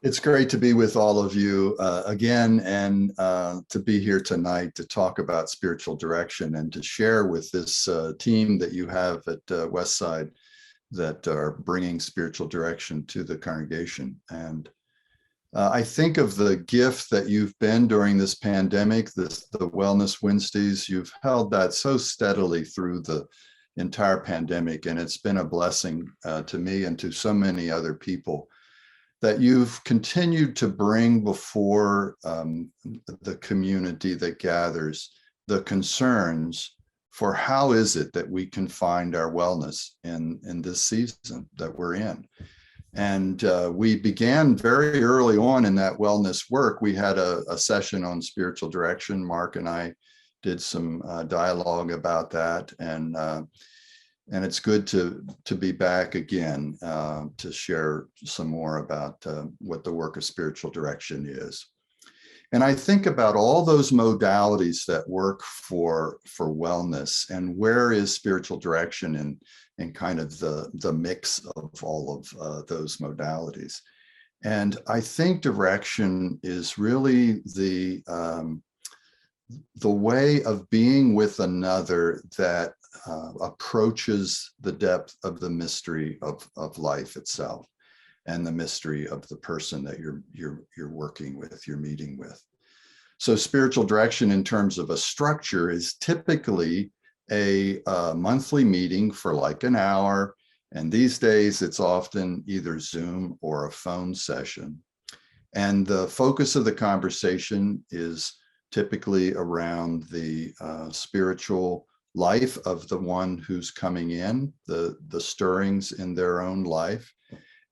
It's great to be with all of you again and to be here tonight to talk about spiritual direction and to share with this team that you have at Westside that are bringing spiritual direction to the congregation. And I think of the gift that you've been during this pandemic, the Wellness Wednesdays. You've held that so steadily through the entire pandemic, and it's been a blessing to me and to so many other people that you've continued to bring before the community that gathers the concerns for how is it that we can find our wellness in this season that we're in. And we began very early on in that wellness work. We had a session on spiritual direction. Mark and I did some dialogue about that, and it's good to be back again to share some more about what the work of spiritual direction is. And I think about all those modalities that work for wellness, and where is spiritual direction in kind of the mix of all of those modalities. And I think direction is really the way of being with another that approaches the depth of the mystery of life itself and the mystery of the person that you're working with, you're meeting with. So spiritual direction in terms of a structure is typically a monthly meeting for like an hour. And these days it's often either Zoom or a phone session. And the focus of the conversation is typically around the spiritual life of the one who's coming in, the stirrings in their own life.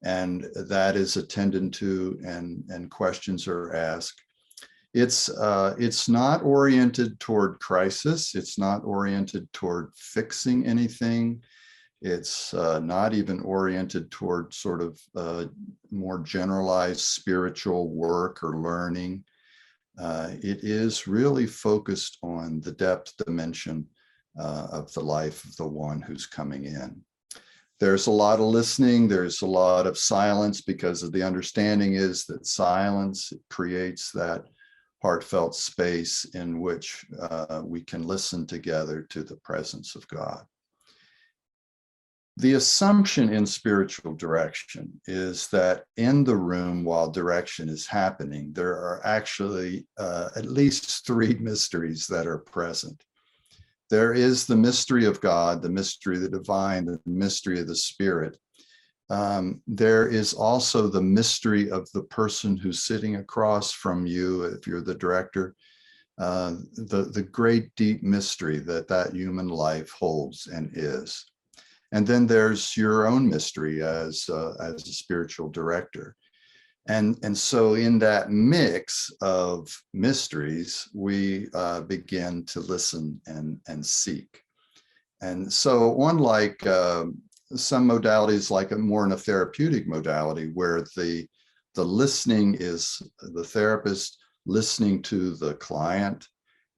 And that is attended to and questions are asked. It's not oriented toward crisis. It's not oriented toward fixing anything. It's not even oriented toward sort of more generalized spiritual work or learning. It is really focused on the depth dimension of the life of the one who's coming in. There's a lot of listening. There's a lot of silence, because of the understanding is that silence creates that heartfelt space in which we can listen together to the presence of God. The assumption in spiritual direction is that in the room while direction is happening, there are actually at least three mysteries that are present. There is the mystery of God, the mystery of the divine, the mystery of the Spirit. There is also the mystery of the person who's sitting across from you, if you're the director, the great deep mystery that human life holds and is. And then there's your own mystery as a spiritual director. And so in that mix of mysteries, we begin to listen and seek. And so unlike some modalities, like more in a therapeutic modality, where the listening is the therapist listening to the client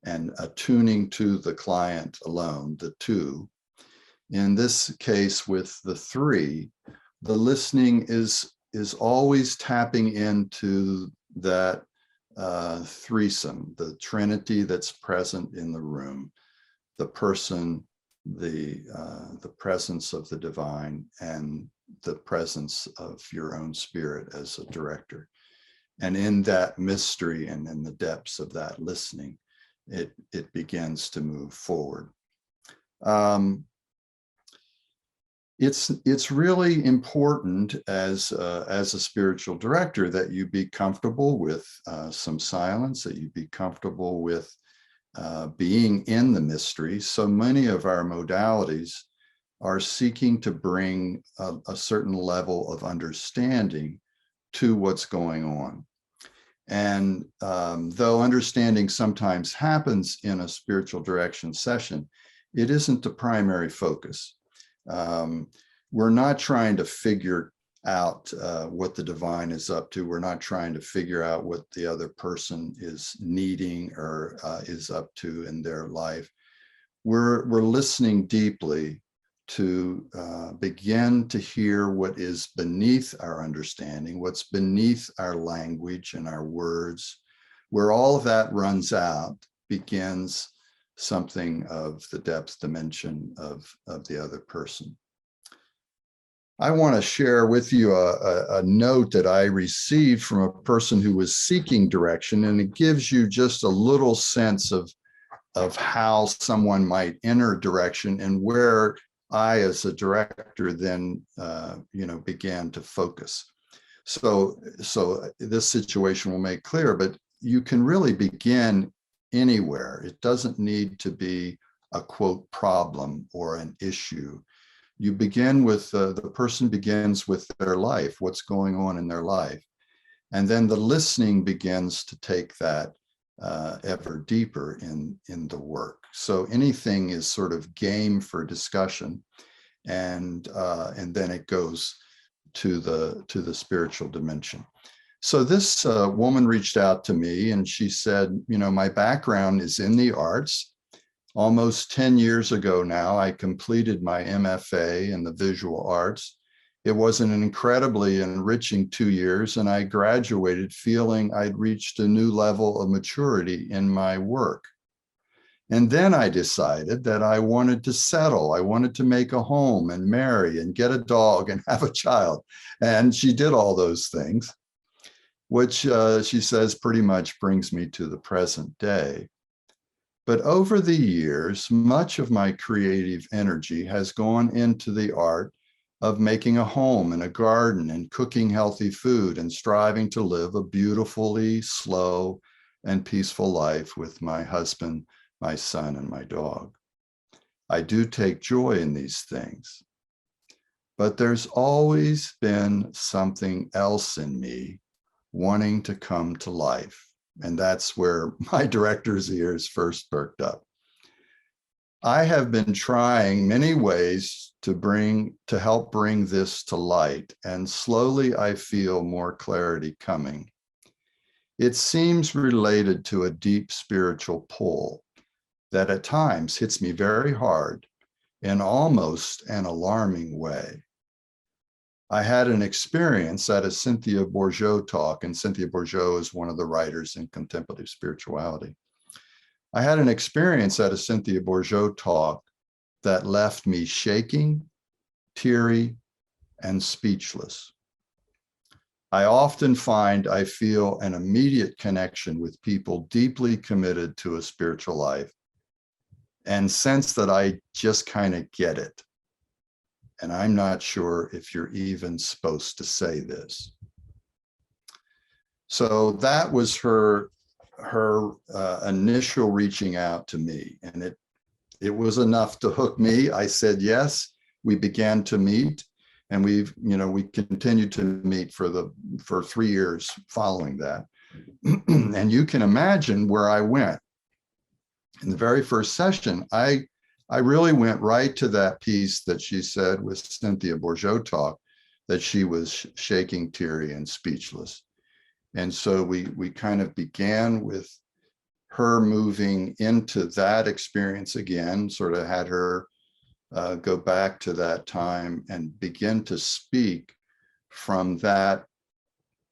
and attuning to the client alone, the two. In this case with the three, the listening is always tapping into that threesome, the Trinity that's present in the room, the person, the presence of the divine, and the presence of your own spirit as a director. And in that mystery and in the depths of that listening, it begins to move forward. It's really important as a spiritual director that you be comfortable with some silence, that you be comfortable with being in the mystery. So many of our modalities are seeking to bring a certain level of understanding to what's going on. And though understanding sometimes happens in a spiritual direction session, it isn't the primary focus. We're not trying to figure out what the divine is up to. We're not trying to figure out what the other person is needing or is up to in their life. We're listening deeply to begin to hear what is beneath our understanding, what's beneath our language and our words. Where all of that runs out begins something of the depth dimension of the other person. I want to share with you a note that I received from a person who was seeking direction, and it gives you just a little sense of how someone might enter direction and where I, as a director, then began to focus. So this situation will make clear, but you can really begin anywhere. It doesn't need to be a quote problem or an issue. You begin with the person begins with their life, what's going on in their life. And then the listening begins to take that ever deeper in the work. So anything is sort of game for discussion, and then it goes to the spiritual dimension. So this woman reached out to me and she said, my background is in the arts. Almost 10 years ago now, I completed my MFA in the visual arts. It was an incredibly enriching 2 years, and I graduated feeling I'd reached a new level of maturity in my work. And then I decided that I wanted to settle. I wanted to make a home and marry and get a dog and have a child. And she did all those things, which she says pretty much brings me to the present day. But over the years, much of my creative energy has gone into the art of making a home and a garden and cooking healthy food and striving to live a beautifully slow and peaceful life with my husband, my son, and my dog. I do take joy in these things, but there's always been something else in me wanting to come to life. And that's where my director's ears first perked up. I have been trying many ways to help bring this to light, and slowly I feel more clarity coming. It seems related to a deep spiritual pull that at times hits me very hard in almost an alarming way. I had an experience at a Cynthia Bourgeault talk, and Cynthia Bourgeault is one of the writers in contemplative spirituality. I had an experience at a Cynthia Bourgeault talk that left me shaking, teary, and speechless. I often find I feel an immediate connection with people deeply committed to a spiritual life and sense that I just kind of get it. And I'm not sure if you're even supposed to say this. So that was her initial reaching out to me, and it was enough to hook me. I said yes. We began to meet, and we continued to meet for 3 years following that. And you can imagine where I went. In the very first session, I really went right to that piece that she said with Cynthia Bourgeault talk, that she was shaking, teary, and speechless. And so we kind of began with her moving into that experience again, sort of had her go back to that time and begin to speak from that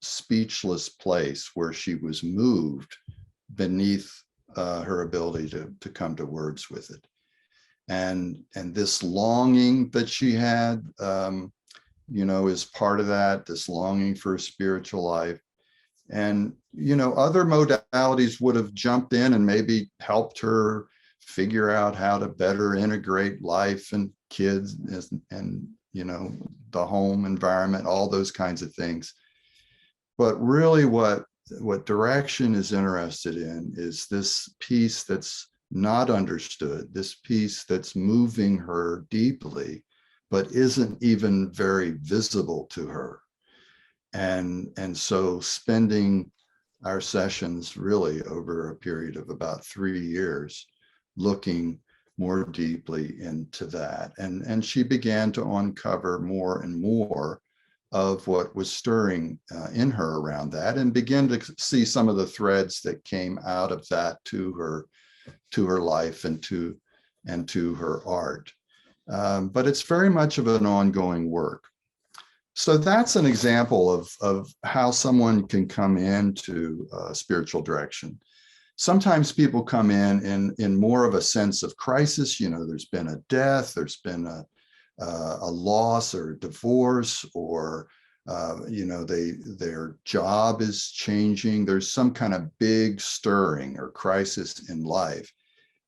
speechless place where she was moved beneath her ability to come to words with it. And this longing that she had, is part of that, this longing for a spiritual life. And, other modalities would have jumped in and maybe helped her figure out how to better integrate life and kids and the home environment, all those kinds of things. But really what direction is interested in is this piece that's not understood, this piece that's moving her deeply, but isn't even very visible to her. And so spending our sessions really over a period of about 3 years, looking more deeply into that. And she began to uncover more and more of what was stirring in her around that, and begin to see some of the threads that came out of that to her life and to her art. But it's very much of an ongoing work. So that's an example of how someone can come into spiritual direction. Sometimes people come in more of a sense of crisis. You know, there's been a death, there's been a loss or a divorce, or you know, their job is changing. There's some kind of big stirring or crisis in life,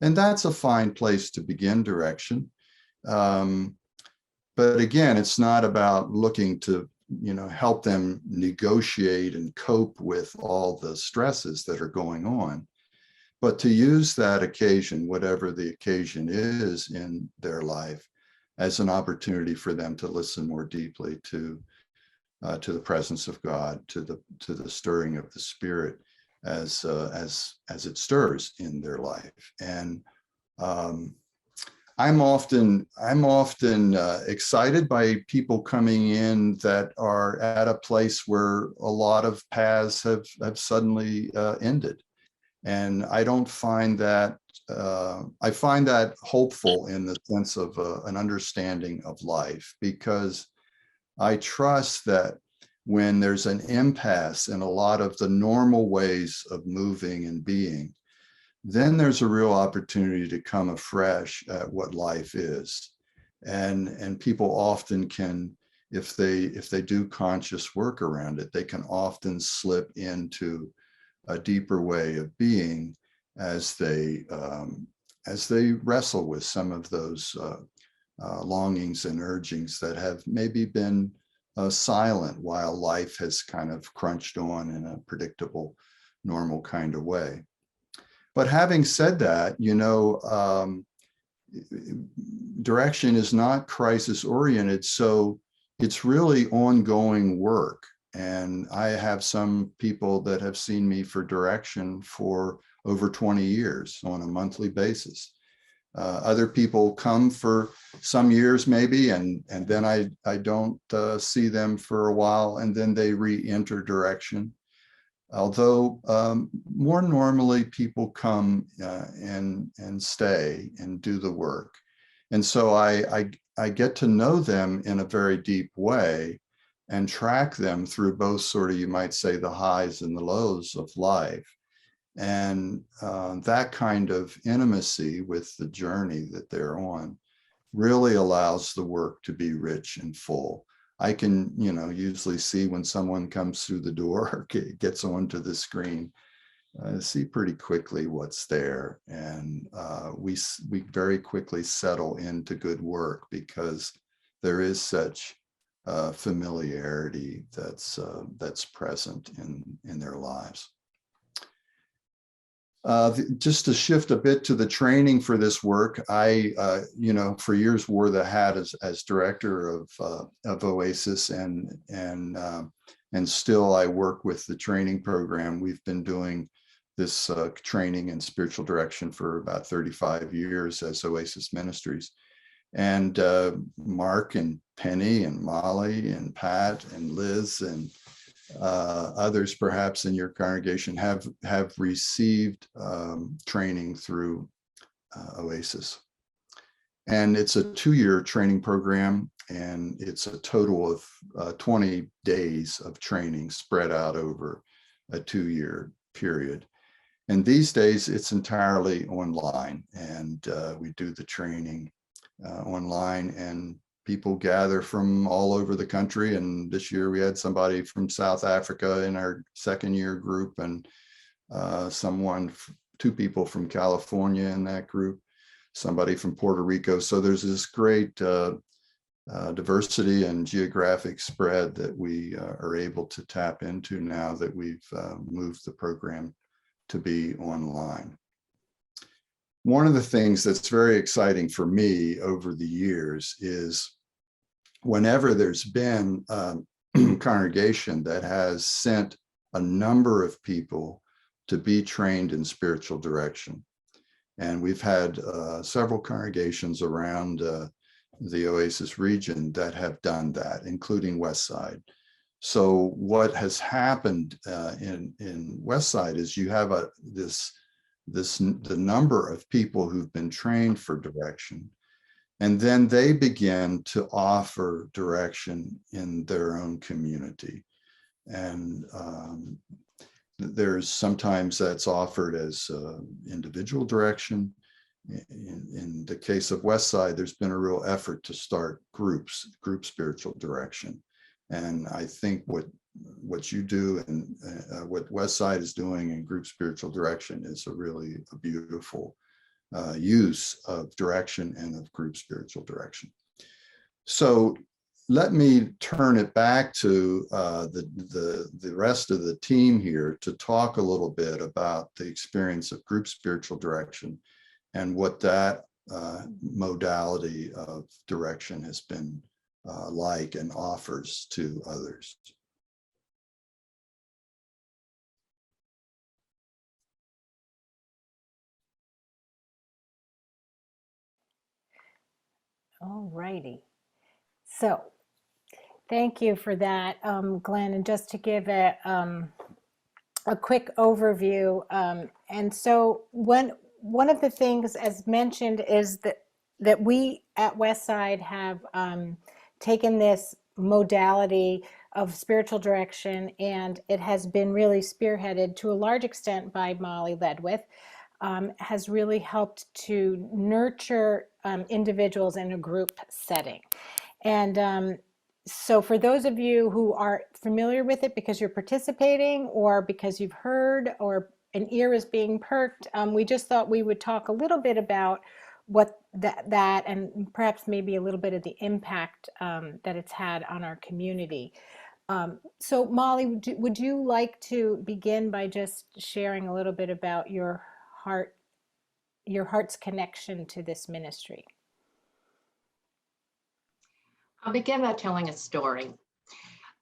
and that's a fine place to begin direction. But again, it's not about looking to, you know, help them negotiate and cope with all the stresses that are going on, but to use that occasion, whatever the occasion is in their life, as an opportunity for them to listen more deeply to the presence of God, to the stirring of the Spirit as it stirs in their life. And I'm often excited by people coming in that are at a place where a lot of paths have suddenly ended. And I don't find that, I find that hopeful in the sense of an understanding of life, because I trust that when there's an impasse in a lot of the normal ways of moving and being, then there's a real opportunity to come afresh at what life is. And people often can, if they do conscious work around it, they can often slip into a deeper way of being as they wrestle with some of those longings and urgings that have maybe been silent while life has kind of crunched on in a predictable, normal kind of way. But having said that, you know, direction is not crisis oriented, so it's really ongoing work. And I have some people that have seen me for direction for over 20 years on a monthly basis. Other people come for some years maybe, and then I don't see them for a while, and then they re-enter direction. Although more normally people come and stay and do the work. And so I get to know them in a very deep way and track them through both sort of, you might say, the highs and the lows of life. And that kind of intimacy with the journey that they're on really allows the work to be rich and full. I can, you know, usually see when someone comes through the door or gets onto the screen, see pretty quickly what's there. And we very quickly settle into good work because there is such familiarity that's present in their lives. Just to shift a bit to the training for this work, I, you know, for years wore the hat as director of Oasis, and still I work with the training program. We've been doing this training in spiritual direction for about 35 years as Oasis Ministries. And Mark and Penny and Molly and Pat and Liz and others perhaps in your congregation have received training through Oasis. And it's a 2-year training program, and it's a total of 20 days of training spread out over a 2-year period. And these days it's entirely online, and we do the training online, and people gather from all over the country. And this year we had somebody from South Africa in our 2nd-year group, and 2 people from California in that group, somebody from Puerto Rico. So there's this great diversity and geographic spread that we are able to tap into now that we've moved the program to be online. One of the things that's very exciting for me over the years is whenever there's been a congregation that has sent a number of people to be trained in spiritual direction. And we've had several congregations around the Oasis region that have done that, including Westside. So what has happened in Westside is you have the number of people who've been trained for direction And then they begin to offer direction in their own community. And there's sometimes that's offered as individual direction. In the case of Westside, there's been a real effort to start group spiritual direction. And I think what you do and what Westside is doing in group spiritual direction is a beautiful use of direction and of group spiritual direction. So let me turn it back to the rest of the team here to talk a little bit about the experience of group spiritual direction and what that modality of direction has been like and offers to others. All righty. So thank you for that, Glenn. And just to give a quick overview, and so one of the things, as mentioned, is that we at Westside have taken this modality of spiritual direction, and it has been really spearheaded to a large extent by Molly Ledwith. Has really helped to nurture individuals in a group setting. And so for those of you who are familiar with it because you're participating or because you've heard or an ear is being perked, we just thought we would talk a little bit about what that and perhaps maybe a little bit of the impact that it's had on our community. So Molly, would you like to begin by just sharing a little bit about your heart's connection to this ministry? I'll begin by telling a story,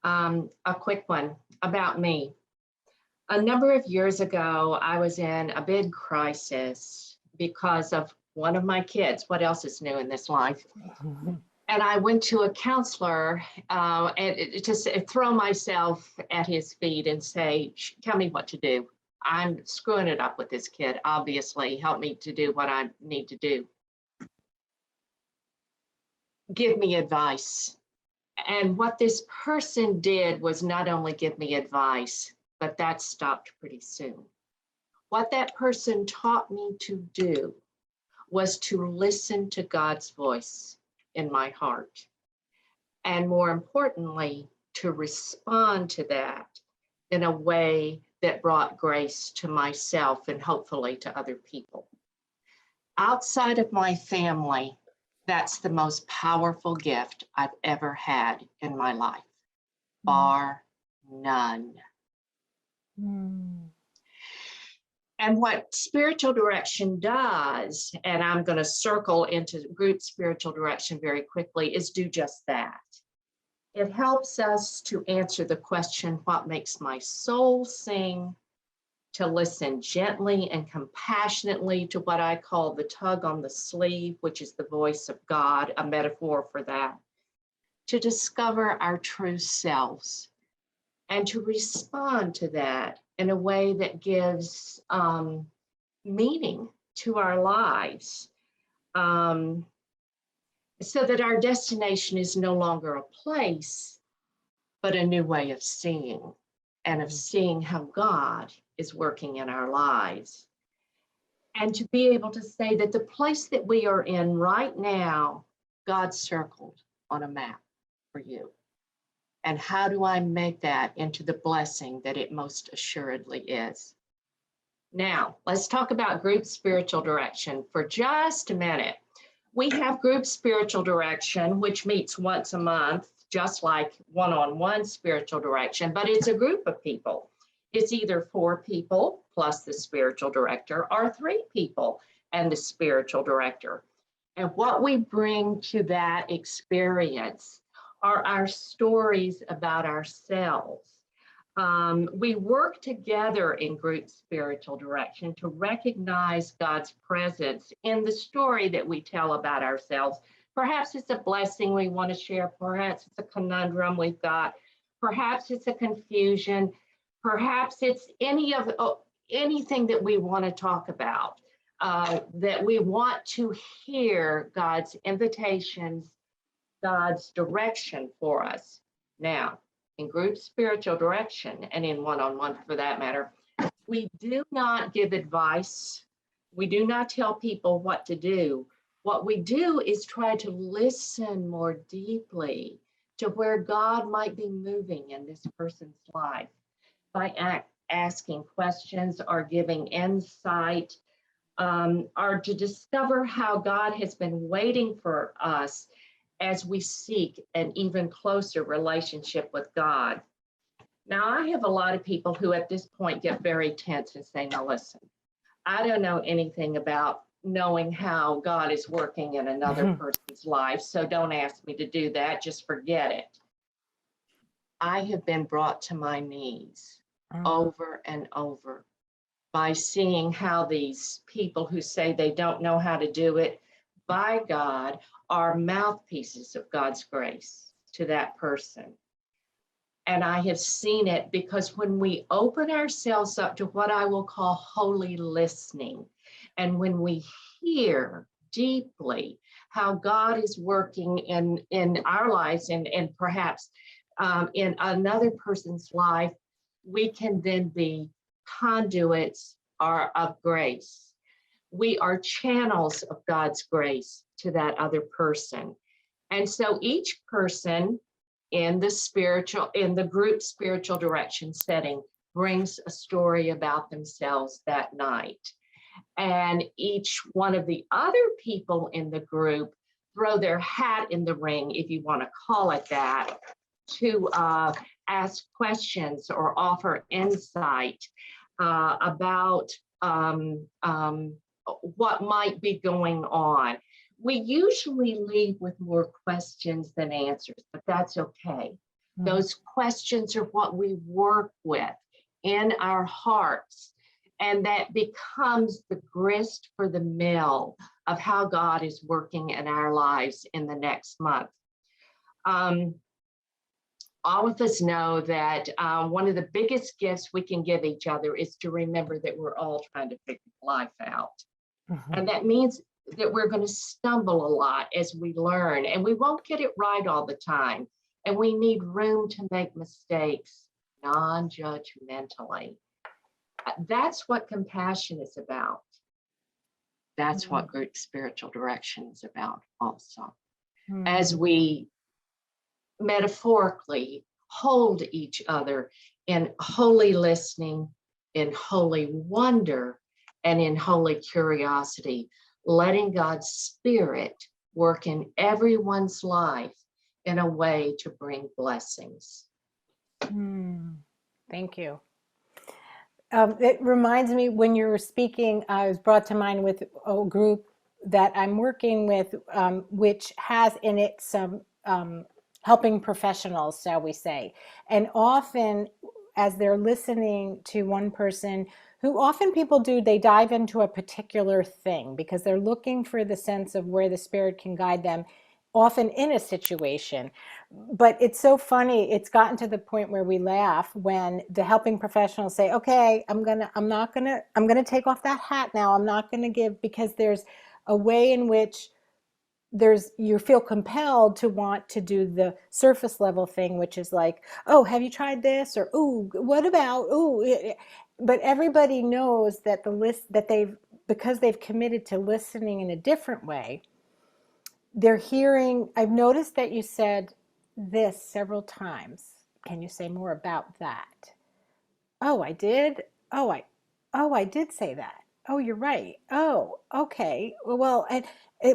a quick one about me. A number of years ago, I was in a big crisis because of one of my kids. What else is new in this life? And I went to a counselor and just throw myself at his feet and say, tell me what to do. I'm screwing it up with this kid. Obviously, help me to do what I need to do. Give me advice. And what this person did was not only give me advice, but that stopped pretty soon. What that person taught me to do was to listen to God's voice in my heart. And more importantly, to respond to that in a way that brought grace to myself and hopefully to other people. Outside of my family, that's the most powerful gift I've ever had in my life, bar none. And what spiritual direction does, and I'm going to circle into group spiritual direction very quickly, is do just that. It helps us to answer the question, what makes my soul sing? To listen gently and compassionately to what I call the tug on the sleeve, which is the voice of God, a metaphor for that. To discover our true selves and to respond to that in a way that gives meaning to our lives, so that our destination is no longer a place, but a new way of seeing and of seeing how God is working in our lives. And to be able to say that the place that we are in right now, God circled on a map for you. And how do I make that into the blessing that it most assuredly is? Now, let's talk about group spiritual direction for just a minute. We have group spiritual direction, which meets once a month, just like one-on-one spiritual direction, but it's a group of people. It's either 4 people plus the spiritual director or 3 people and the spiritual director. And what we bring to that experience are our stories about ourselves. We work together in group spiritual direction to recognize God's presence in the story that we tell about ourselves. Perhaps it's a blessing we want to share. Perhaps it's a conundrum we've got. Perhaps it's a confusion. Perhaps it's anything that we want to talk about. that we want to hear God's invitations, God's direction for us. Now, in group spiritual direction, and in one-on-one for that matter, we do not give advice. We do not tell people what to do. What we do is try to listen more deeply to where God might be moving in this person's life by asking questions or giving insight, or to discover how God has been waiting for us as we seek an even closer relationship with God. Now, I have a lot of people who at this point get very tense and say, "Now listen, I don't know anything about knowing how God is working in another person's life, so don't ask me to do that, just forget it." I have been brought to my knees over and over by seeing how these people who say they don't know how to do it, by God, are mouthpieces of God's grace to that person. And I have seen it because when we open ourselves up to what I will call holy listening, and when we hear deeply how God is working in our lives and perhaps in another person's life, we can then be conduits of grace. We are channels of God's grace to that other person. And so each person in the group spiritual direction setting brings a story about themselves that night. And each one of the other people in the group throw their hat in the ring, if you want to call it that, to ask questions or offer insight about what might be going on. We usually leave with more questions than answers, but that's okay. Those questions are what we work with in our hearts, and that becomes the grist for the mill of how God is working in our lives in the next month. All of us know that one of the biggest gifts we can give each other is to remember that we're all trying to figure life out. And that means that we're going to stumble a lot as we learn, and we won't get it right all the time. And we need room to make mistakes non-judgmentally. That's what compassion is about. That's what group spiritual direction is about also. As we metaphorically hold each other in holy listening, in holy wonder, and in holy curiosity, letting God's Spirit work in everyone's life in a way to bring blessings. Thank you. It reminds me, when you were speaking, I was brought to mind with a group that I'm working with, which has in it some helping professionals, shall we say. And often, as they're listening to one person, who often people do, they dive into a particular thing because they're looking for the sense of where the Spirit can guide them, often in a situation. But it's so funny, it's gotten to the point where we laugh when the helping professionals say, "Okay, I'm gonna take off that hat now. I'm not gonna give," because there's a way in which you feel compelled to want to do the surface level thing, which is like, "Oh, have you tried this?" Or, "Oh, what about, oh," but everybody knows that because they've committed to listening in a different way, they're hearing. I've noticed that you said this several times. Can you say more about that? "Oh, I did. I did say that. Oh, you're right. Oh, okay. Well, and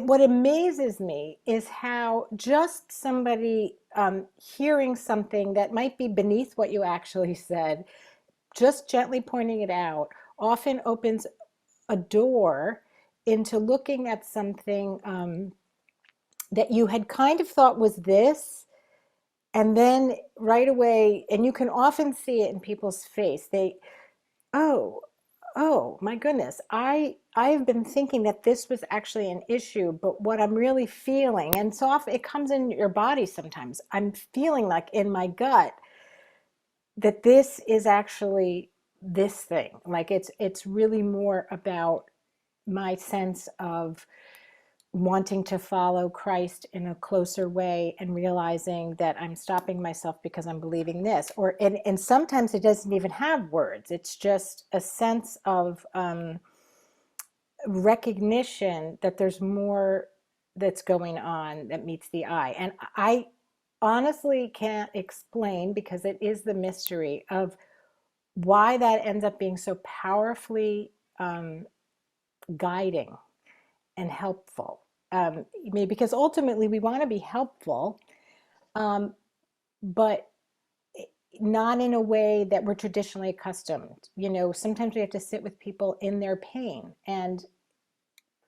what amazes me is how just somebody hearing something that might be beneath what you actually said, just gently pointing it out, often opens a door into looking at something that you had kind of thought was this, and then right away, and you can often see it in people's face. Oh, my goodness, I've been thinking that this was actually an issue, but what I'm really feeling, and so often it comes in your body sometimes. I'm feeling like in my gut that this is actually this thing. Like it's really more about my sense of wanting to follow Christ in a closer way and realizing that I'm stopping myself because I'm believing this. Or and sometimes it doesn't even have words. It's just a sense of recognition that there's more that's going on that meets the eye. And I honestly can't explain, because it is the mystery of why that ends up being so powerfully guiding and helpful. Because ultimately we want to be helpful, but not in a way that we're traditionally accustomed. Sometimes we have to sit with people in their pain, and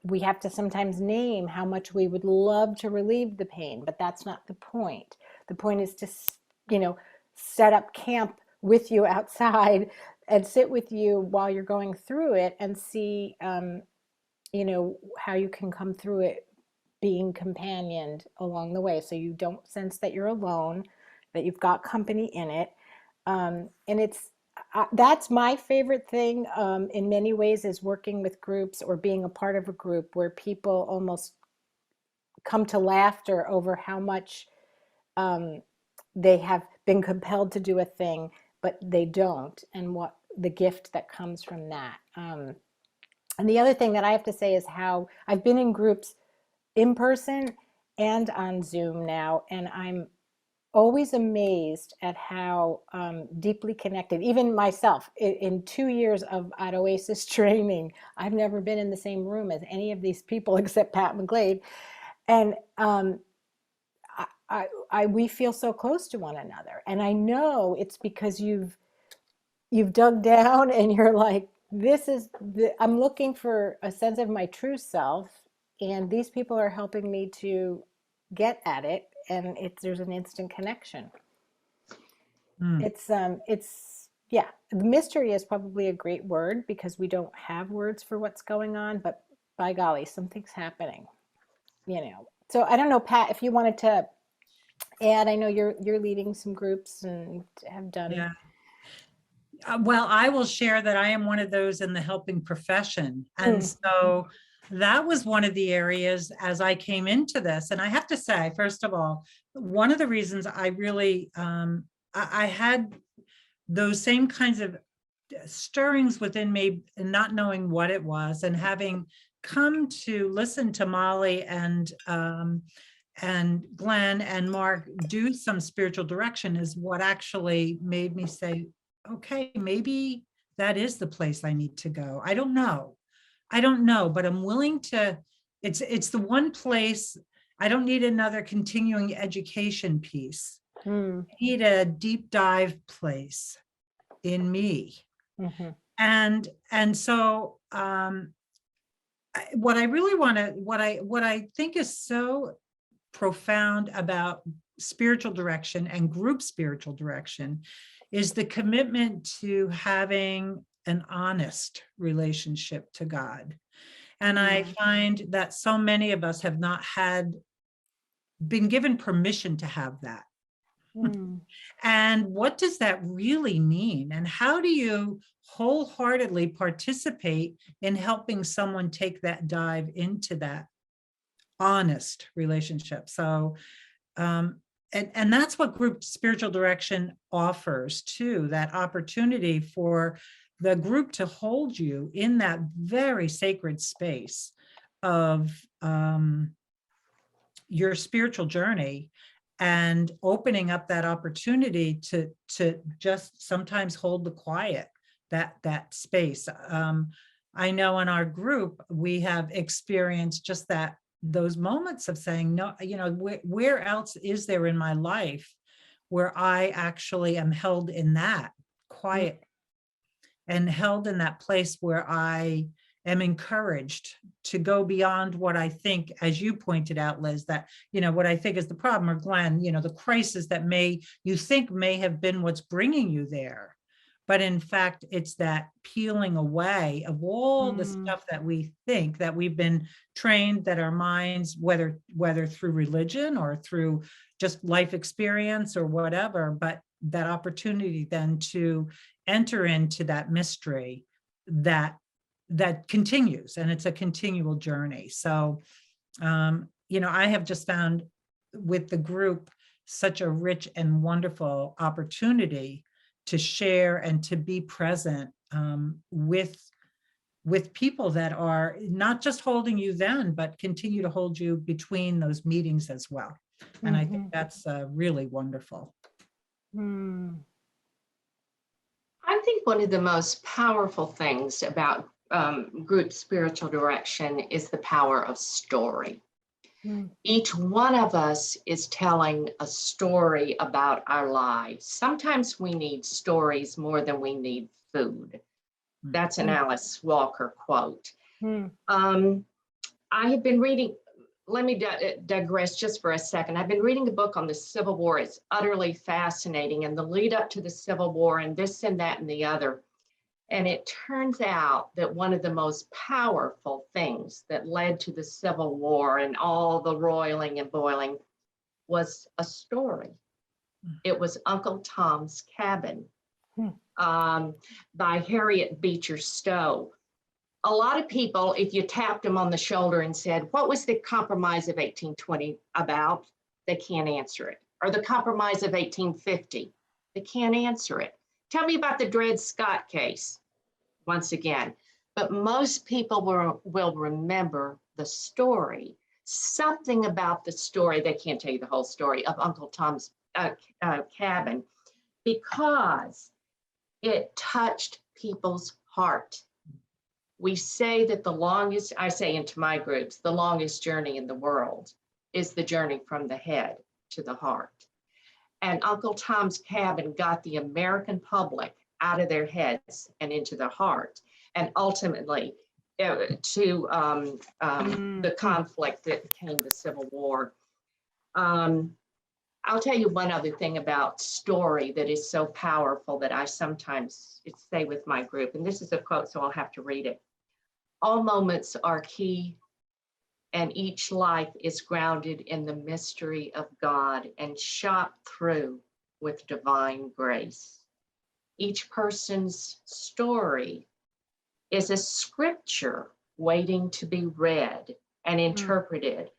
we have to sometimes name how much we would love to relieve the pain, but that's not the point. The point is to, set up camp with you outside and sit with you while you're going through it, and see, how you can come through it being companioned along the way, so you don't sense that you're alone, that you've got company in it. And that's my favorite thing, in many ways, is working with groups or being a part of a group where people almost come to laughter over how much they have been compelled to do a thing, but they don't, and what the gift that comes from that. And the other thing that I have to say is how I've been in groups in person and on Zoom now, and I'm always amazed at how deeply connected, even myself, in 2 years at Oasis training, I've never been in the same room as any of these people except Pat McGlade. And we feel so close to one another. And I know it's because you've dug down and you're like, I'm looking for a sense of my true self, and these people are helping me to get at it, and there's an instant connection. It's yeah, the mystery is probably a great word, because we don't have words for what's going on, but by golly, something's happening, So I don't know, Pat, if you wanted to add. I know you're leading some groups and have done. Yeah. Well, I will share that I am one of those in the helping profession. And so that was one of the areas as I came into this. And I have to say, first of all, one of the reasons I really, I had those same kinds of stirrings within me and not knowing what it was, and having come to listen to Molly and Glenn and Mark do some spiritual direction, is what actually made me say, okay, maybe that is the place I need to go. I don't know, but I'm willing to, it's the one place. I don't need another continuing education piece. I need a deep dive place in me. And so what I really want to, what I think is so profound about spiritual direction and group spiritual direction is the commitment to having an honest relationship to God. And I find that so many of us have not been given permission to have that. And what does that really mean? And how do you wholeheartedly participate in helping someone take that dive into that honest relationship? So, and that's what group spiritual direction offers too, that opportunity for the group to hold you in that very sacred space of your spiritual journey, and opening up that opportunity to just sometimes hold the quiet, that space. I know in our group, we have experienced just that, those moments of saying, no, where else is there in my life where I actually am held in that quiet and held in that place where I am encouraged to go beyond what I think, as you pointed out, Liz, that, what I think is the problem, or Glenn, the crisis that you think may have been what's bringing you there. But in fact, it's that peeling away of all the stuff that we think that we've been trained, that our minds, whether through religion or through just life experience or whatever, but that opportunity then to enter into that mystery that that continues, and it's a continual journey. So, I have just found with the group such a rich and wonderful opportunity to share and to be present with people that are not just holding you then, but continue to hold you between those meetings as well. And I think that's really wonderful. Mm. I think one of the most powerful things about group spiritual direction is the power of story. Mm. Each one of us is telling a story about our lives. Sometimes we need stories more than we need food. That's an Alice Walker quote. Mm. I have been reading, let me digress just for a second. I've been reading a book on the Civil War. It's utterly fascinating, and the lead up to the Civil War and this and that and the other. And it turns out that one of the most powerful things that led to the Civil War and all the roiling and boiling was a story. It was Uncle Tom's Cabin by Harriet Beecher Stowe. A lot of people, if you tapped them on the shoulder and said, what was the Compromise of 1820 about? They can't answer it. Or the Compromise of 1850, they can't answer it. Tell me about the Dred Scott case, once again. But most people will remember the story, something about the story. They can't tell you the whole story of Uncle Tom's Cabin, because it touched people's heart. We say that the longest, I say into my groups, the longest journey in the world is the journey from the head to the heart. And Uncle Tom's Cabin got the American public out of their heads and into their heart, and ultimately to the conflict that became the Civil War. I'll tell you one other thing about story that is so powerful that I sometimes say with my group, and this is a quote, so I'll have to read it. All moments are key, and each life is grounded in the mystery of God and shot through with divine grace. Each person's story is a scripture waiting to be read and interpreted,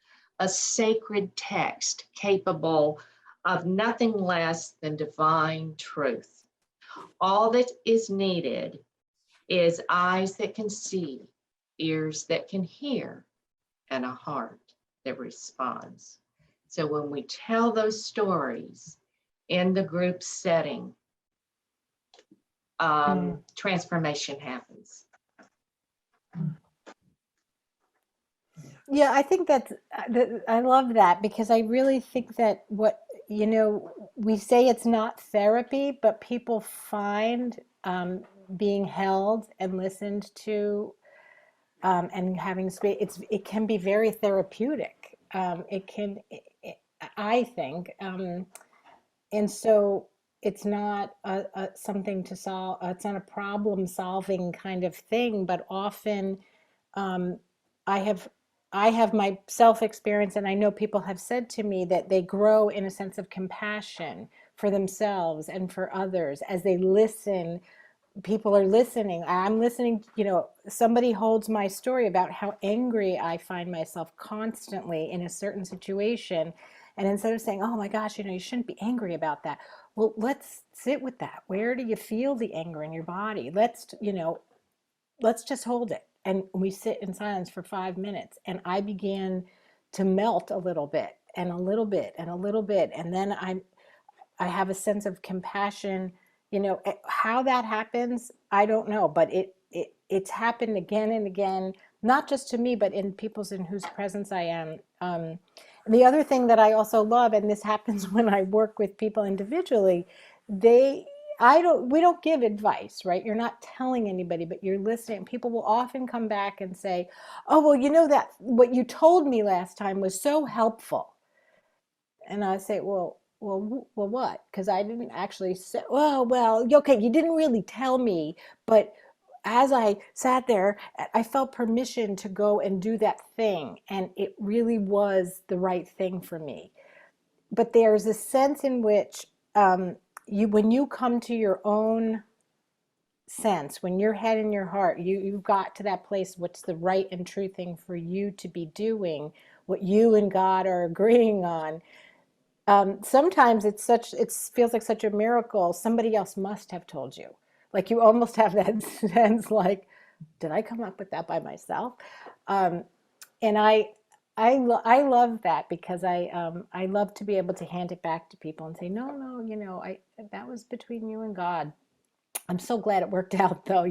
a sacred text capable of nothing less than divine truth. All that is needed is eyes that can see, ears that can hear, and a heart that responds. So when we tell those stories in the group setting, transformation happens. Yeah, I think I love that, because I really think that we say it's not therapy, but people find being held and listened to and having space, it can be very therapeutic. I think, and so it's not something to solve. It's not a problem-solving kind of thing, but often I have my self-experience, and I know people have said to me that they grow in a sense of compassion for themselves and for others as they listen. People are listening. I'm listening, somebody holds my story about how angry I find myself constantly in a certain situation. And instead of saying, oh my gosh, you shouldn't be angry about that. Well, let's sit with that. Where do you feel the anger in your body? Let's just hold it. And we sit in silence for 5 minutes. And I began to melt a little bit and a little bit and a little bit. And then I have a sense of compassion. How that happens, I don't know, but it's happened again and again, not just to me, but in people's in whose presence I am. The other thing that I also love, and this happens when I work with people individually, we don't give advice, right? You're not telling anybody, but you're listening. People will often come back and say, oh, well, that what you told me last time was so helpful. And I say, well, what? Because I didn't actually say, well, okay, you didn't really tell me, but as I sat there, I felt permission to go and do that thing, and it really was the right thing for me. But there's a sense in which when you come to your own sense, when your head and your heart, you've got to that place, what's the right and true thing for you to be doing, what you and God are agreeing on. Sometimes it feels like such a miracle. Somebody else must have told you. Like you almost have that sense like, did I come up with that by myself? And I love that because I love to be able to hand it back to people and say, no, that was between you and God. I'm so glad it worked out though,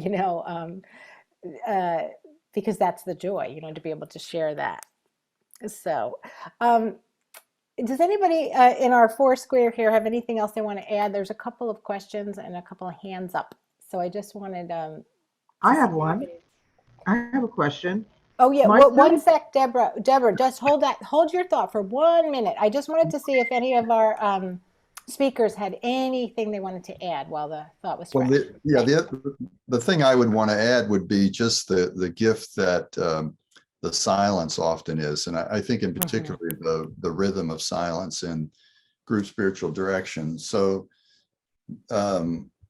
because that's the joy, to be able to share that. So, does anybody in our four square here have anything else they want to add? There's a couple of questions and a couple of hands up. So I just wanted I have one. I have a question. Oh yeah, My well, son- one sec, Deborah. Deborah, just hold your thought for 1 minute. I just wanted to see if any of our speakers had anything they wanted to add while the thought was Well, fresh. the thing I would want to add would be just the gift that the silence often is. And I think in particular, the rhythm of silence in group spiritual direction. So,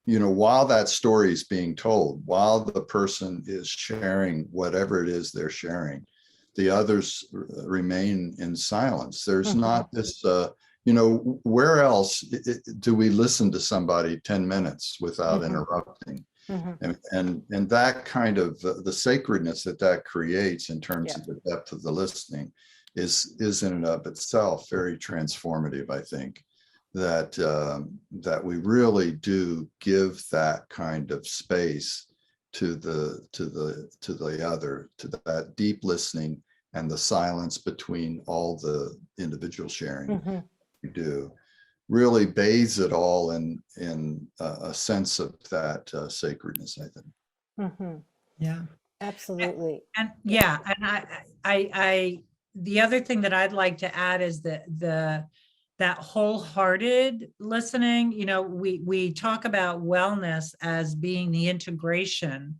while that story is being told, while the person is sharing whatever it is they're sharing, the others remain in silence. There's not this, where else do we listen to somebody 10 minutes without interrupting? And that kind of the sacredness that creates in terms of the depth of the listening is in and of itself very transformative. I think that we really do give that kind of space to the other, to that deep listening and the silence between all the individual sharing we do. Really bathes it all in a sense of that sacredness, I think. Yeah. Absolutely. And yeah, and I the other thing that I'd like to add is that wholehearted listening. We talk about wellness as being the integration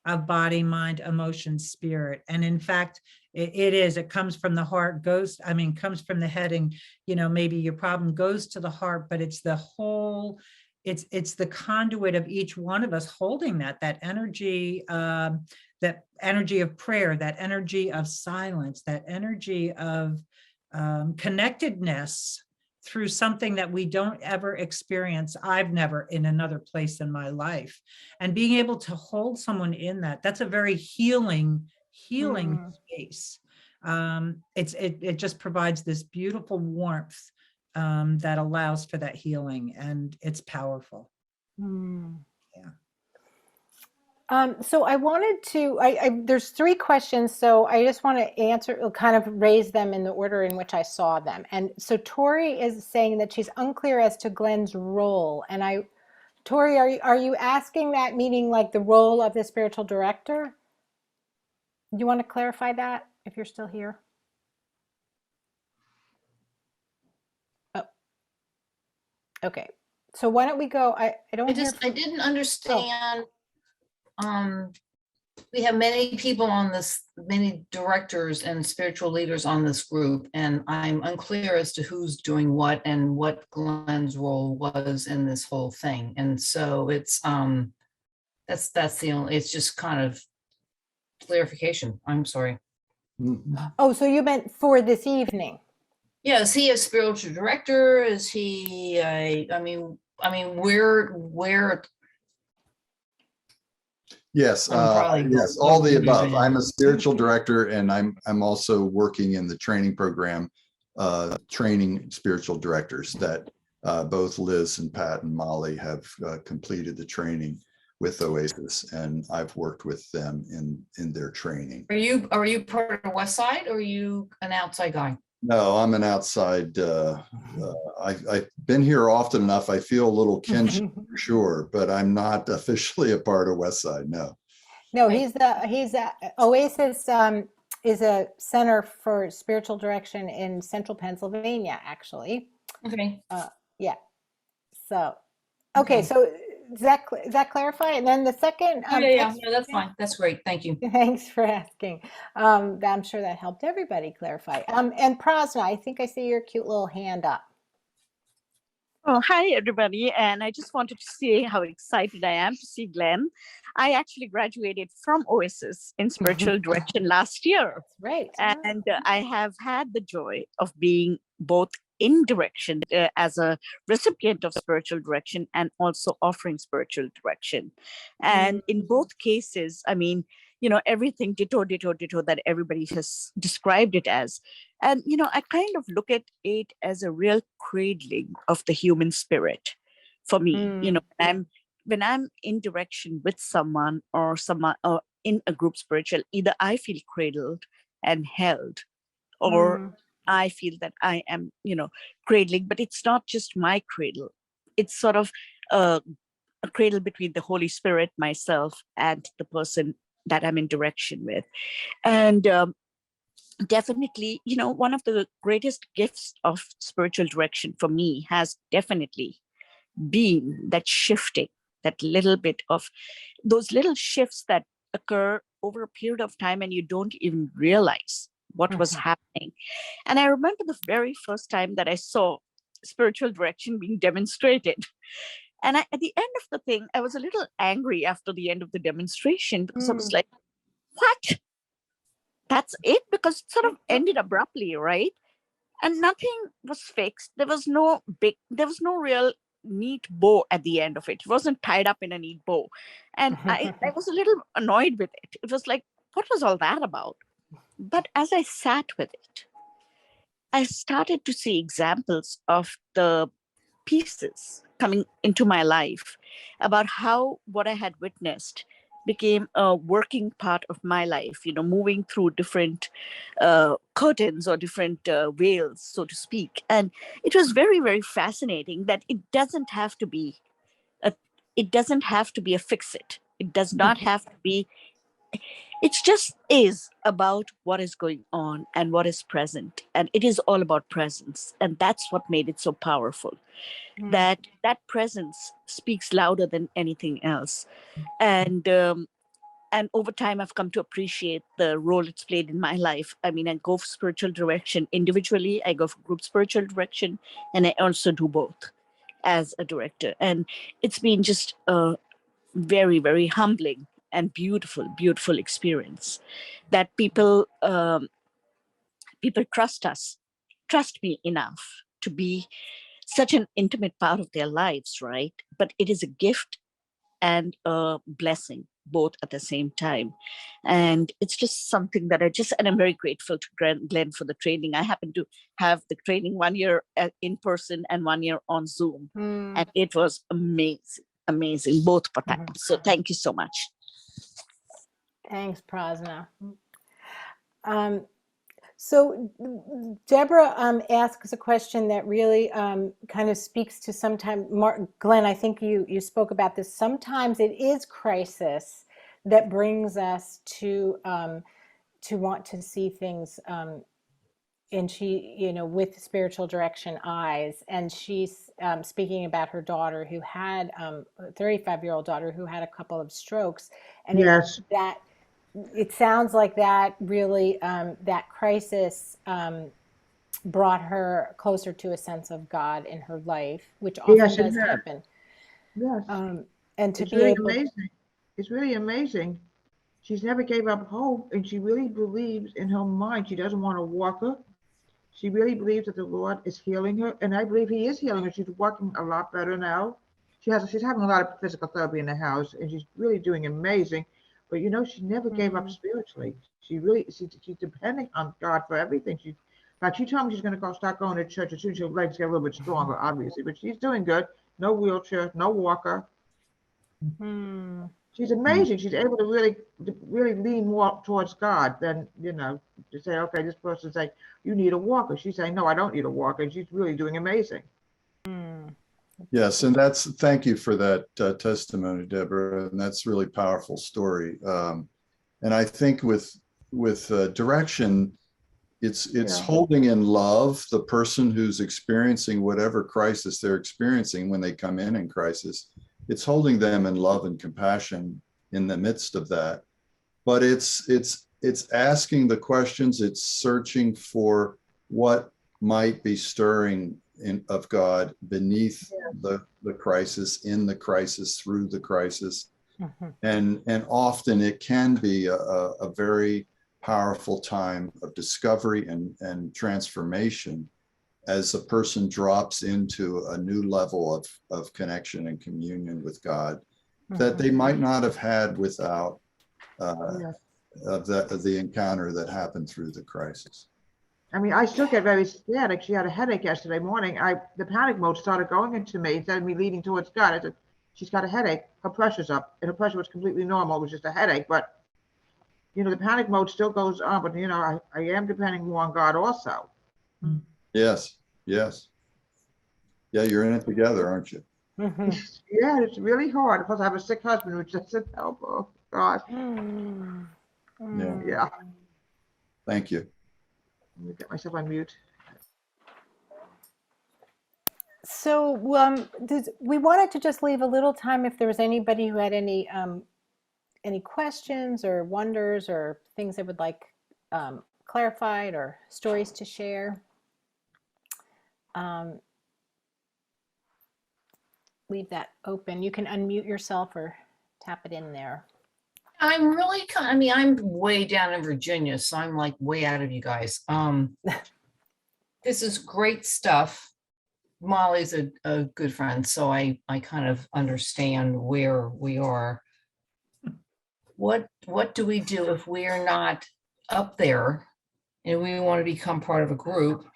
of body, mind, emotion, spirit. And in fact, it comes from the heart, comes from the head, and maybe your problem goes to the heart, but it's the whole, it's the conduit of each one of us holding that energy, that energy of prayer, that energy of silence, that energy of connectedness through something that we don't ever experience. I've never in another place in my life. And being able to hold someone in that's a very healing space. It just provides this beautiful warmth that allows for that healing, and it's powerful. Yeah. So I wanted to, there's three questions, so I just want to answer, kind of raise them in the order in which I saw them. And so Tori is saying that she's unclear as to Glenn's role. And Tori, are you asking that, meaning like the role of the spiritual director? You want to clarify that if you're still here? Oh, okay. So why don't we go, I didn't understand. We have many people on this, many directors and spiritual leaders on this group, and I'm unclear as to who's doing what and what Glenn's role was in this whole thing. And so it's that's the only, it's just kind of clarification. I'm sorry. Oh, so you meant for this evening? Yeah, is he a spiritual director? Is he I mean where Yes, yes, all the above. I'm a spiritual director, and I'm also working in the training program, training spiritual directors that both Liz and Pat and Molly have completed the training with Oasis, and I've worked with them in their training. Are you part of West Side, or are you an outside guy? No, I'm an outside. I've been here often enough. I feel a little kinship for sure, but I'm not officially a part of West Side. No. No, Oasis is a center for spiritual direction in central Pennsylvania, actually. Okay. Yeah. So, okay. So does that clarify? And then the second. Yeah, that's fine. That's great. Thank you. Thanks for asking. I'm sure that helped everybody clarify. And Prasna, I think I see your cute little hand up. Oh, hi, everybody. And I just wanted to say how excited I am to see Glenn. I actually graduated from Oasis in spiritual direction last year. That's right. And I have had the joy of being both in direction as a recipient of spiritual direction and also offering spiritual direction. And in both cases, I mean, everything ditto, ditto, ditto that everybody has described it as. And, I kind of look at it as a real cradling of the human spirit for me. When I'm in direction with someone or in a group spiritual, either I feel cradled and held, or I feel that I am, cradling, but it's not just my cradle. It's sort of a cradle between the Holy Spirit, myself, and the person that I'm in direction with. And definitely, one of the greatest gifts of spiritual direction for me has definitely been that shifting, that little bit of those little shifts that occur over a period of time and you don't even realize what was happening. And I remember the very first time that I saw spiritual direction being demonstrated. And at the end of the thing, I was a little angry after the end of the demonstration because I was like, what? That's it? Because it sort of ended abruptly, right? And nothing was fixed. There was no real neat bow at the end of it. It wasn't tied up in a neat bow. And I was a little annoyed with it. It was like, what was all that about? But as I sat with it, I started to see examples of the pieces coming into my life about how what I had witnessed became a working part of my life, moving through different curtains or different veils, so to speak. And it was very, very fascinating that it doesn't have to be a fix-it. It does not have to be. It just is about what is going on and what is present. And it is all about presence. And that's what made it so powerful. That presence speaks louder than anything else. And over time, I've come to appreciate the role it's played in my life. I mean, I go for spiritual direction individually, I go for group spiritual direction, and I also do both as a director. And it's been just a very, very humbling and beautiful, beautiful experience that people trust me enough to be such an intimate part of their lives, right? But it is a gift and a blessing both at the same time. And it's just something that and I'm very grateful to Glenn for the training. I happened to have the training 1 year in person and 1 year on Zoom. And it was amazing, both times. So thank you so much. Thanks, Prasna. So Deborah asks a question that really kind of speaks to sometimes, Glenn, I think you spoke about this. Sometimes it is crisis that brings us to want to see things and she, with spiritual direction eyes. And she's speaking about her daughter who had a 35-year-old daughter who had a couple of strokes. And Yes. it sounds like that really, that crisis brought her closer to a sense of God in her life, which often does happen. Yes. And to it's be really able, amazing. It's really amazing. She's never gave up hope, and she really believes in her mind. She doesn't want to walk her. She really believes that the Lord is healing her, and I believe He is healing her. She's walking a lot better now. She's having a lot of physical therapy in the house, and she's really doing amazing. But she never gave up spiritually. She's depending on God for everything. She told me she's going to start going to church as soon as her legs get a little bit stronger, obviously. But she's doing good. No wheelchair, no walker. She's amazing. She's able to really lean more towards God than, to say, okay, this person say, you need a walker. She's saying, no, I don't need a walker. And she's really doing amazing. Yes, and thank you for that testimony, Deborah. And that's a really powerful story. And I think with direction, it's holding in love the person who's experiencing whatever crisis they're experiencing when they come in crisis. It's holding them in love and compassion in the midst of that. But it's asking the questions, it's searching for what might be stirring of God beneath the crisis, in the crisis, through the crisis. Mhm. And often it can be a very powerful time of discovery and transformation as a person drops into a new level of connection and communion with God that they might not have had without Yeah. of the encounter that happened through the crisis. I mean, I still get very scared. Like she had a headache yesterday morning. The panic mode started going into me instead of me leading towards God. I said, she's got a headache. Her pressure's up, and her pressure was completely normal. It was just a headache, but the panic mode still goes on. But I am depending more on God also. Yes, yes. Yeah, you're in it together, aren't you? Mhm. Yeah, it's really hard. Plus, I have a sick husband who just said, "Oh, God." Mm. Yeah. Yeah. Thank you. Let me get myself on mute. So we wanted to just leave a little time if there was anybody who had any questions or wonders or things they would like clarified or stories to share. Leave that open. You can unmute yourself or tap it in there. I'm really I mean, I'm way down in Virginia, so I'm like way out of you guys. This is great stuff. Molly's a good friend, so I kind of understand where we are. What do we do if we are not up there and we want to become part of a group?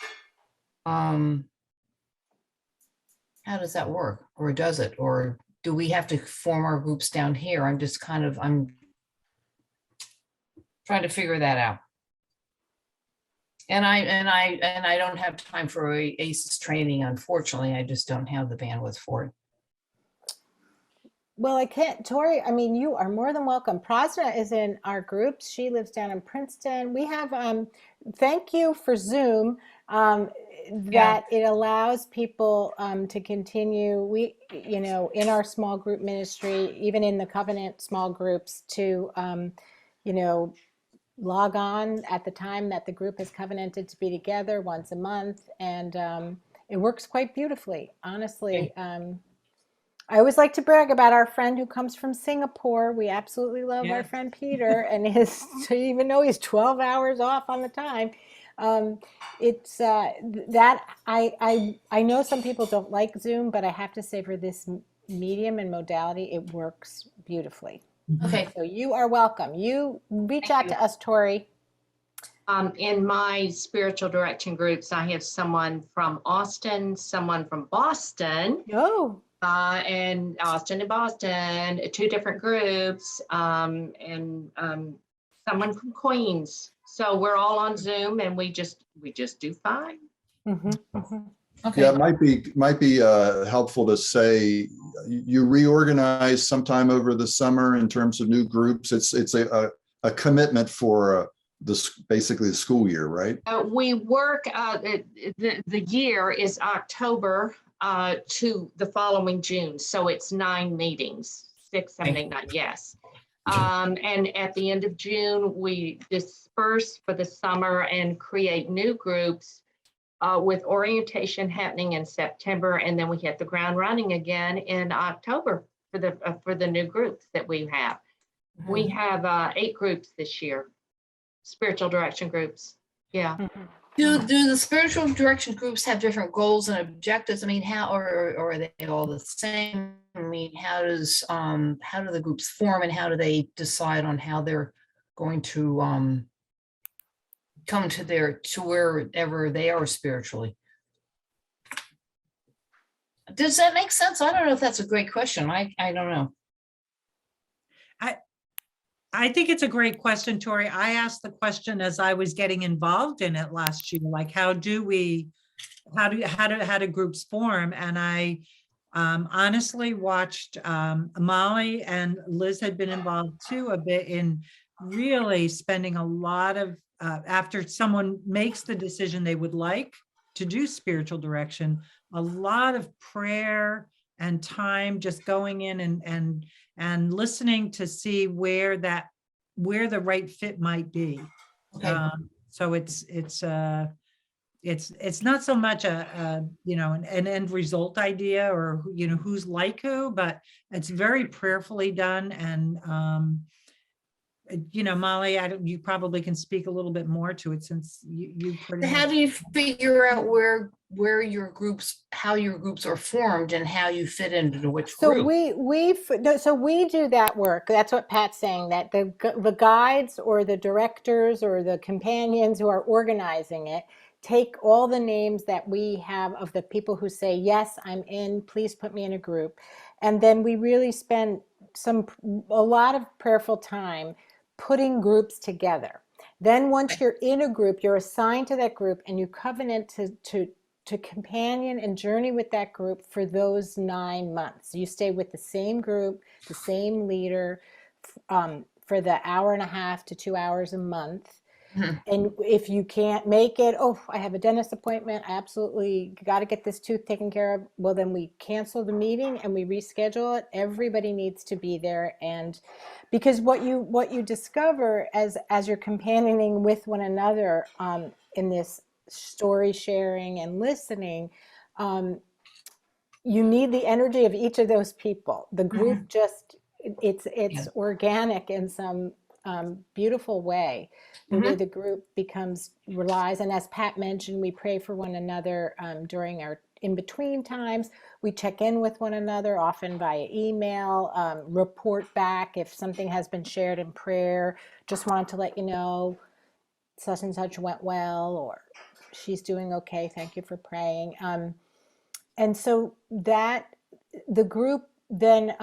How does that work? Or does it? Or do we have to form our groups down here? I'm trying to figure that out. And I don't have time for a ACES training, unfortunately. I just don't have the bandwidth for it. Well, I can't, Tori, I mean, you are more than welcome. Prasna is in our groups. She lives down in Princeton. We have, thank you for Zoom, that it allows people to continue, in our small group ministry, even in the Covenant small groups to, log on at the time that the group has covenanted to be together once a month. And it works quite beautifully, honestly. I always like to brag about our friend who comes from Singapore. We absolutely love our friend Peter, and even though he's 12 hours off on the time, it's that I know some people don't like Zoom, but I have to say for this medium and modality, it works beautifully. Okay. So you are welcome. You reach out to us, Tori. In my spiritual direction groups, I have someone from Austin, someone from Boston. Oh. And Austin and Boston, two different groups, and someone from Queens. So we're all on Zoom, and we just do fine. Okay. Yeah, it might be helpful to say you reorganize sometime over the summer in terms of new groups. It's a commitment for basically the school year, right? We work. The year is October to the following June, so it's 9 meetings, 6, 7, 8, 9. Yes. And at the end of June, we disperse for the summer and create new groups. With orientation happening in September, and then we hit the ground running again in October for the new groups that we have. We have 8 groups this year, spiritual direction groups. Yeah. Do the spiritual direction groups have different goals and objectives? I mean, how or are they all the same? I mean, how do the groups form, and how do they decide on how they're going to come to wherever they are spiritually? Does that make sense? I don't know if that's a great question. I don't know. I think it's a great question, Tori. I asked the question as I was getting involved in it last year, like how do groups form? And I honestly watched Molly and Liz had been involved too a bit in really spending a lot of after someone makes the decision they would like to do spiritual direction, a lot of prayer and time just going in and listening to see where the right fit might be. Okay. So it's it's not so much a you know, an end result idea or, you know, who's like who, but it's very prayerfully done. And, you know, Molly, you probably can speak a little bit more to it since you pretty How much. do you figure out where your groups, how your groups are formed and how you fit into which So group? we do that work. That's what Pat's saying, that the guides or the directors or the companions who are organizing it take all the names that we have of the people who say, yes, I'm in, please put me in a group. And then we really spend a lot of prayerful time putting groups together. Then once you're in a group, you're assigned to that group and you covenant to companion and journey with that group for those 9 months. You stay with the same group, the same leader, for the hour and a half to 2 hours a month. Mhm. And if you can't make it, oh, I have a dentist appointment, I absolutely got to get this tooth taken care of. Well, then we cancel the meeting and we reschedule it. Everybody needs to be there. And because what you discover as you're companioning with one another, in this story sharing and listening, you need the energy of each of those people. The group just, it's Yeah. organic in some beautiful way. The way the group relies, and as Pat mentioned, we pray for one another during our in-between times. We check in with one another, often via email, report back if something has been shared in prayer. Just wanted to let you know such and such went well, or she's doing okay, thank you for praying. And so that the group then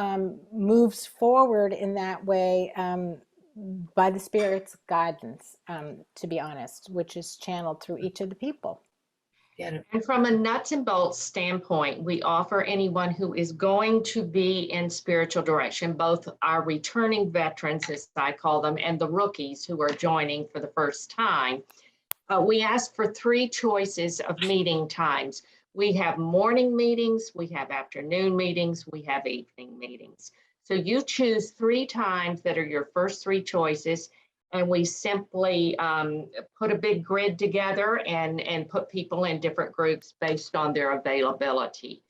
moves forward in that way, by the Spirit's guidance, to be honest, which is channeled through each of the people. Yeah. And from a nuts and bolts standpoint, we offer anyone who is going to be in spiritual direction, both our returning veterans, as I call them, and the rookies who are joining for the first time. We ask for 3 choices of meeting times. We have morning meetings, we have afternoon meetings, we have evening meetings. So you choose 3 times that are your first 3 choices, and we simply put a big grid together and put people in different groups based on their availability.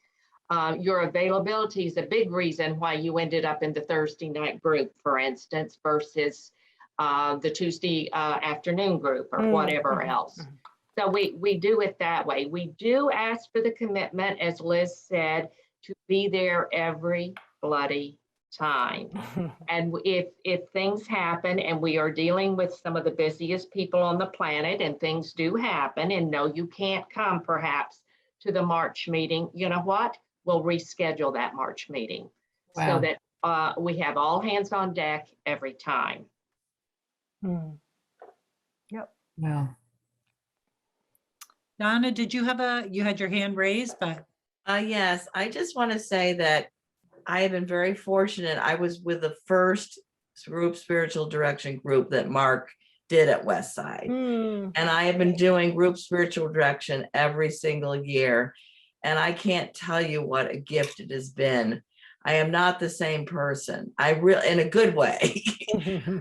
Your availability is a big reason why you ended up in the Thursday night group, for instance, versus the Tuesday afternoon group or whatever else. So we do it that way. We do ask for the commitment, as Liz said, to be there every bloody time. And if things happen, and we are dealing with some of the busiest people on the planet, and things do happen, and no, you can't come perhaps to the March meeting, you know what? We'll reschedule that March meeting. Wow. So that we have all hands on deck every time. Yep. Wow. Donna, did you had your hand raised, but Yes, I just want to say that I have been very fortunate. I was with the first group spiritual direction group that Mark did at Westside. And I have been doing group spiritual direction every single year. And I can't tell you what a gift it has been. I am not the same person. In a good way,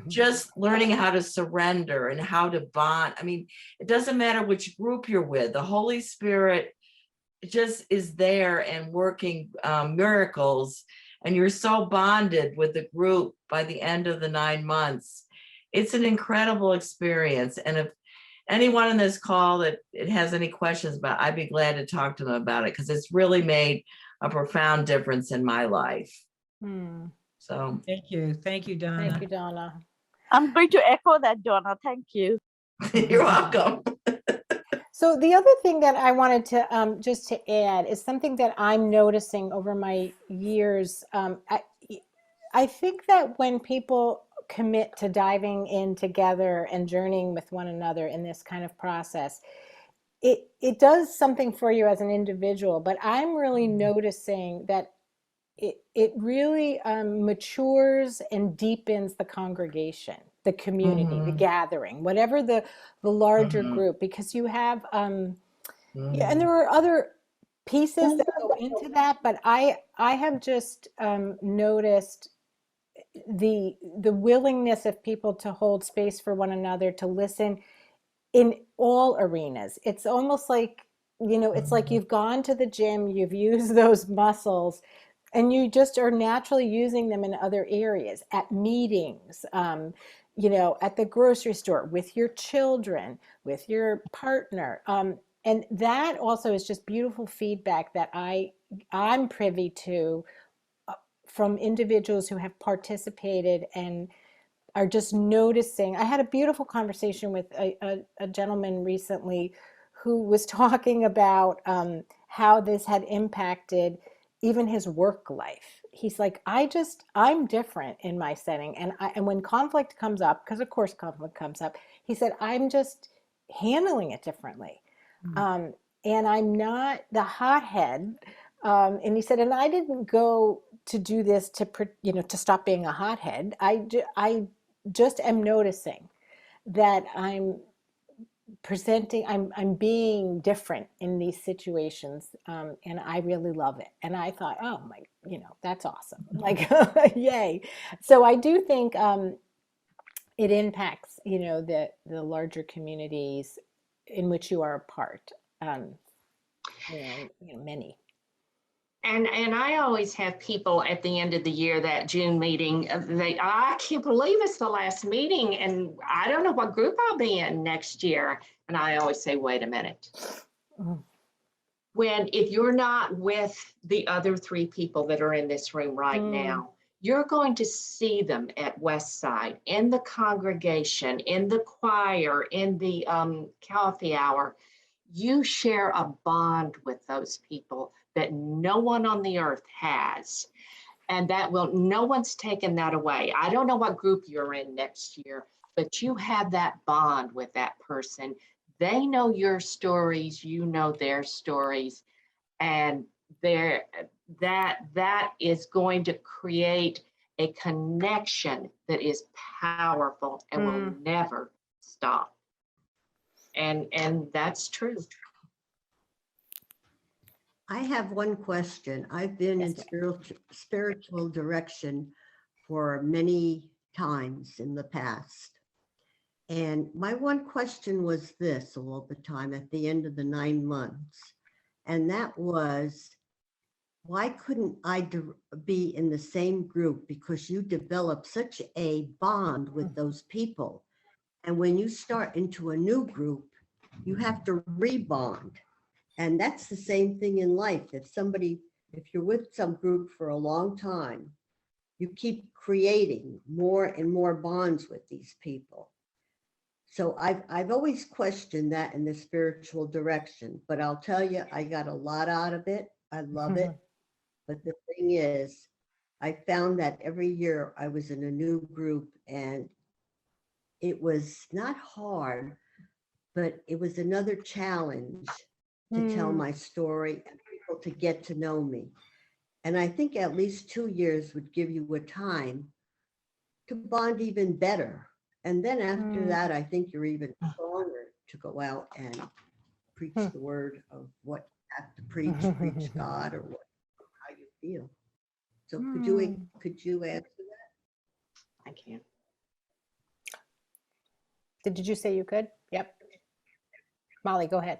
just learning how to surrender and how to bond. I mean, it doesn't matter which group you're with. The Holy Spirit just is there and working miracles. And you're so bonded with the group by the end of the 9 months. It's an incredible experience. And if anyone in this call that it has any questions about, I'd be glad to talk to them about it, because it's really made a profound difference in my life. So thank you, Donna. Thank you, Donna. I'm going to echo that, Donna. Thank you. you're welcome. So the other thing that I wanted to just to add is something that I'm noticing over my years. I think that when people commit to diving in together and journeying with one another in this kind of process, it does something for you as an individual. But I'm really noticing that it really matures and deepens the congregation, the community, the gathering, whatever the larger group, because you have yeah, and there are other pieces that go into that, but I have just noticed the willingness of people to hold space for one another, to listen in all arenas. It's almost like, it's like you've gone to the gym, you've used those muscles, and you just are naturally using them in other areas, at meetings, at the grocery store, with your children, with your partner. And that also is just beautiful feedback that I'm privy to from individuals who have participated and are just noticing. I had a beautiful conversation with a gentleman recently who was talking about how this had impacted even his work life. He's like, I'm different in my setting. And when conflict comes up, because of course conflict comes up, he said, I'm just handling it differently. And I'm not the hothead. And he said, and I didn't go to do this to stop being a hothead. I just am noticing that I'm being different in these situations, and I really love it. And I thought, oh my, that's awesome. Like, yay. So I do think it impacts, the larger communities in which you are a part. Many. And I always have people at the end of the year, that June meeting, I can't believe it's the last meeting and I don't know what group I'll be in next year. And I always say, wait a minute. If you're not with the other 3 people that are in this room right now, you're going to see them at Westside, in the congregation, in the choir, in the coffee hour. You share a bond with those people that no one on the earth has. And no one's taken that away. I don't know what group you're in next year, but you have that bond with that person. They know your stories, you know their stories, and that is going to create a connection that is powerful and will never stop. And that's true. I have one question. I've been in spiritual direction for many times in the past. And my one question was this all the time at the end of the 9 months. And that was, why couldn't I be in the same group? Because you develop such a bond with those people. And when you start into a new group, you have to rebond. And that's the same thing in life. If you're with some group for a long time, you keep creating more and more bonds with these people. So I've always questioned that in the spiritual direction, but I'll tell you, I got a lot out of it. I love it. But the thing is, I found that every year I was in a new group and it was not hard, but it was another challenge to tell my story and people to get to know me. And I think at least 2 years would give you a time to bond even better. And then after that, I think you're even stronger to go out and preach the word of what you have to preach God, or how you feel. So could you answer that? I can. Did you say you could? Yep. Molly, go ahead.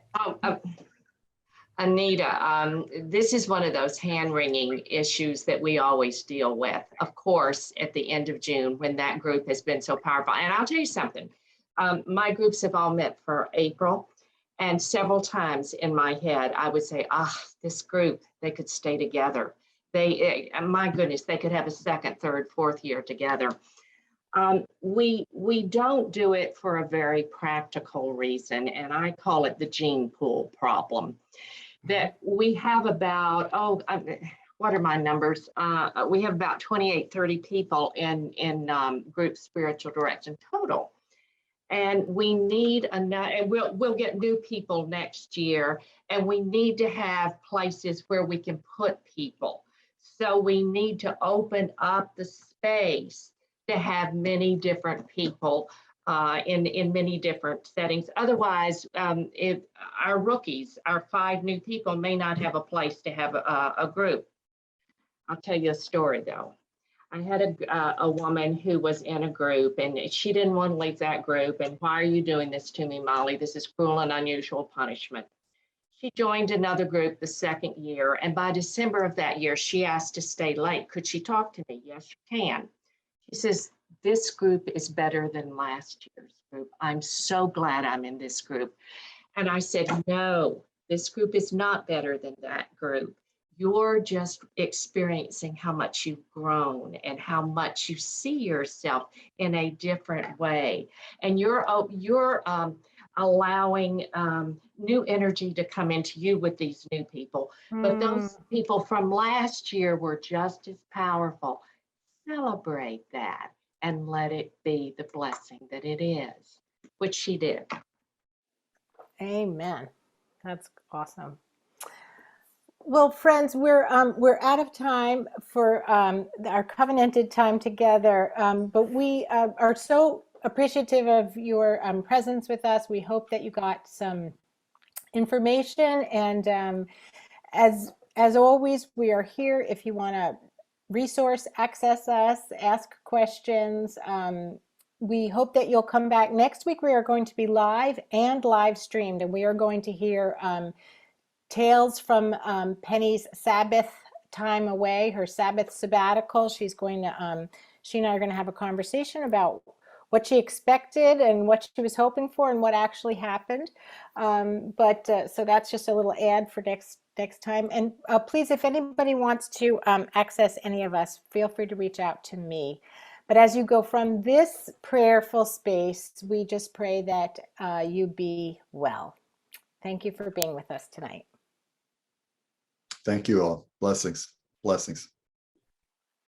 Anita, this is one of those hand-wringing issues that we always deal with. Of course, at the end of June, when that group has been so powerful. And I'll tell you something, my groups have all met for April, and several times in my head, I would say, this group, they could stay together. My goodness, they could have a 2nd, 3rd, 4th year together. We don't do it for a very practical reason, and I call it the gene pool problem. That we have about, what are my numbers? We have about 28, 30 people in group spiritual direction total. And we need and we'll get new people next year, and we need to have places where we can put people. So we need to open up the space to have many different people in many different settings. Otherwise, if our rookies, our 5 new people, may not have a place to have a group. I'll tell you a story though. I had a woman who was in a group and she didn't want to leave that group. And why are you doing this to me, Molly? This is cruel and unusual punishment. She joined another group the second year. And by December of that year, she asked to stay late. Could she talk to me? Yes, you can. She says, this group is better than last year's group. I'm so glad I'm in this group. And I said, no, this group is not better than that group. You're just experiencing how much you've grown and how much you see yourself in a different way. And you're allowing new energy to come into you with these new people. But those people from last year were just as powerful. Celebrate that and let it be the blessing that it is, which she did. Amen. That's awesome. Well, friends, we're out of time for our covenanted time together, but we are so appreciative of your presence with us. We hope that you got some information, and as always, we are here if you want to resource, access us, ask questions. We hope that you'll come back next week. We are going to be live and live streamed, and we are going to hear tales from Penny's Sabbath time away, her Sabbath sabbatical. She's going to, she and I are going to have a conversation about what she expected and what she was hoping for and what actually happened. So that's just a little ad for next time. And please, if anybody wants to access any of us, feel free to reach out to me. But as you go from this prayerful space, we just pray that you be well. Thank you for being with us tonight. Thank you all. Blessings. Blessings.